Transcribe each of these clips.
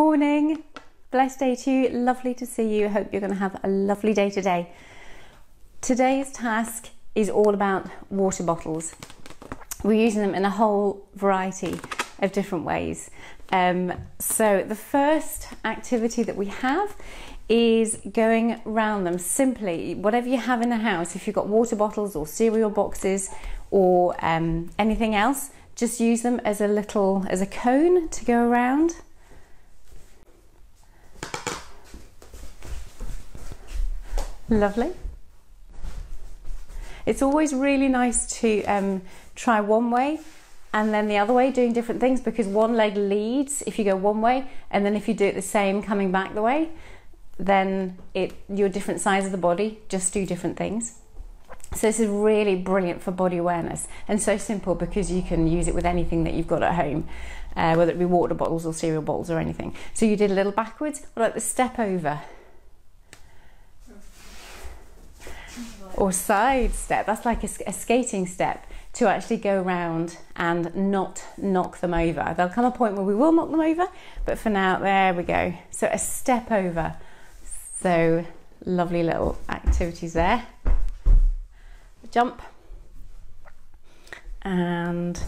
morning. Blessed day to you. Lovely to see you. Hope you're going to have a lovely day today. Today's task is all about water bottles. We're using them in a whole variety of different ways. So the first activity that we have is going around them. Simply, whatever you have in the house, if you've got water bottles or cereal boxes or anything else, just use them as a cone to go around. Lovely. It's always really nice to try one way and then the other way, doing different things, because one leg leads if you go one way, and then if you do it the same coming back the way, then you're different sides of the body, just do different things. So this is really brilliant for body awareness, and so simple because you can use it with anything that you've got at home, whether it be water bottles or cereal bottles or anything. So you did a little backwards, what about the step over? Or side step. That's like a skating step, to actually go around and not knock them over. There'll come a point where we will knock them over, but for now, there we go. So a step over. So lovely little activities there. Jump and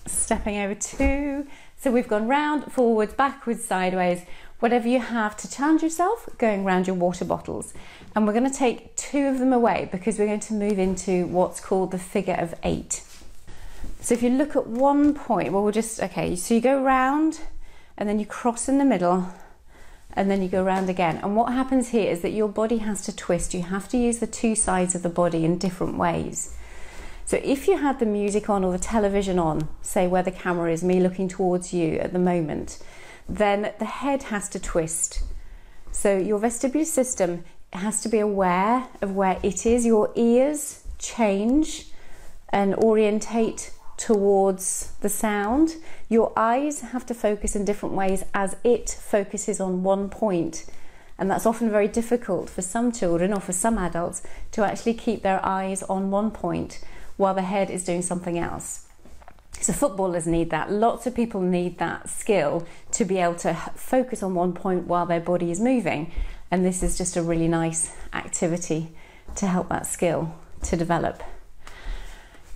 stepping over two. So we've gone round, forwards, backwards, sideways, whatever you have to challenge yourself, going around your water bottles. And we're going to take two of them away because we're going to move into what's called the figure of 8. So if you look at one point, well, okay, so you go round and then you cross in the middle and then you go round again. And what happens here is that your body has to twist. You have to use the two sides of the body in different ways. So if you had the music on or the television on, say where the camera is, me looking towards you at the moment, then the head has to twist. So your vestibular system has to be aware of where it is. Your ears change and orientate towards the sound. Your eyes have to focus in different ways as it focuses on one point. And that's often very difficult for some children or for some adults to actually keep their eyes on one point while the head is doing something else. So footballers need that. Lots of people need that skill to be able to focus on one point while their body is moving. And this is just a really nice activity to help that skill to develop.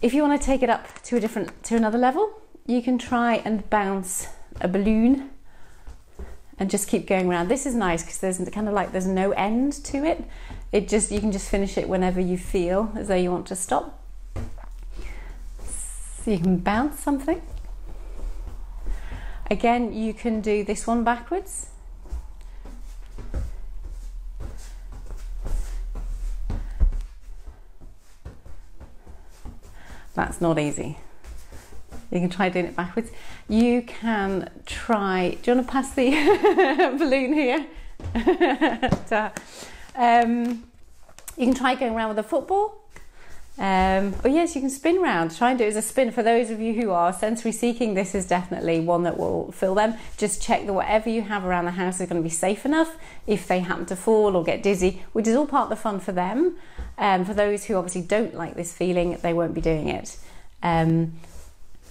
If you want to take it up to another level, you can try and bounce a balloon and just keep going around. This is nice because there's no end to it. You can just finish it whenever you feel as though you want to stop. So you can bounce something. Again, you can do this one backwards. That's not easy. You can try doing it backwards. You can try, do you want to pass the balloon here? You can try going around with a football. Or yes, you can spin around. Try and do it as a spin. For those of you who are sensory seeking, this is definitely one that will fill them. Just check that whatever you have around the house is going to be safe enough if they happen to fall or get dizzy, which is all part of the fun for them. For those who obviously don't like this feeling, they won't be doing it. And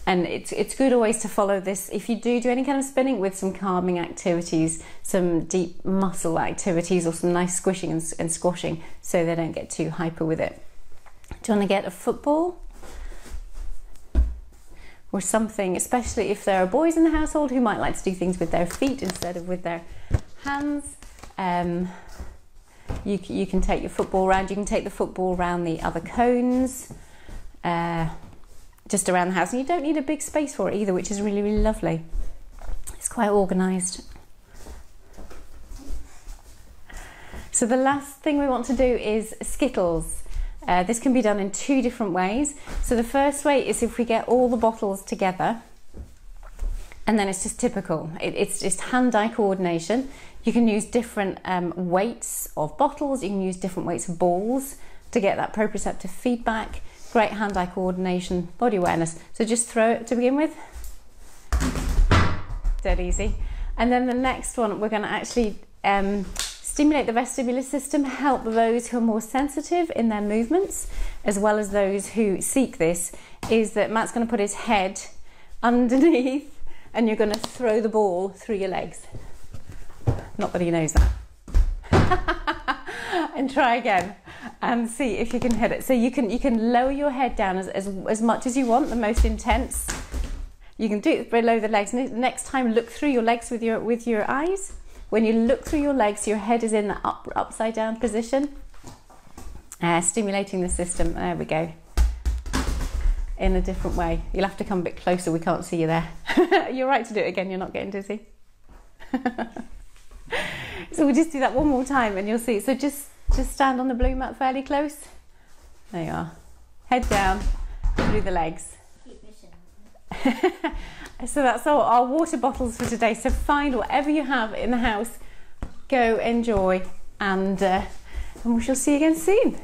it's good always to follow this, if you do any kind of spinning, with some calming activities, some deep muscle activities, or some nice squishing and squashing, so they don't get too hyper with it. Do you want to get a football or something, especially if there are boys in the household who might like to do things with their feet instead of with their hands? You can take your football around. You can take the football around the other cones, just around the house. And you don't need a big space for it either, which is really, really lovely. It's quite organised. So the last thing we want to do is Skittles. This can be done in two different ways. So the first way is if we get all the bottles together, and then it's just typical. It's just hand-eye coordination. You can use different weights of bottles. You can use different weights of balls to get that proprioceptive feedback. Great hand-eye coordination, body awareness. So just throw it to begin with. Dead easy. And then the next one, we're going to actually stimulate the vestibular system, help those who are more sensitive in their movements, as well as those who seek this, is that Matt's going to put his head underneath and you're going to throw the ball through your legs. Not that he knows that. And try again and see if you can hit it. So you can lower your head down as much as you want, the most intense. You can do it below the legs. Next time, look through your legs with your eyes. When you look through your legs, your head is in the upside down position, stimulating the system. There we go. In a different way. You'll have to come a bit closer. We can't see you there. You're right to do it again. You're not getting dizzy. So we'll just do that one more time and you'll see. So just stand on the blue mat fairly close. There you are. Head down through the legs. So that's all our water bottles for today. So find whatever you have in the house, go enjoy, and we shall see you again soon.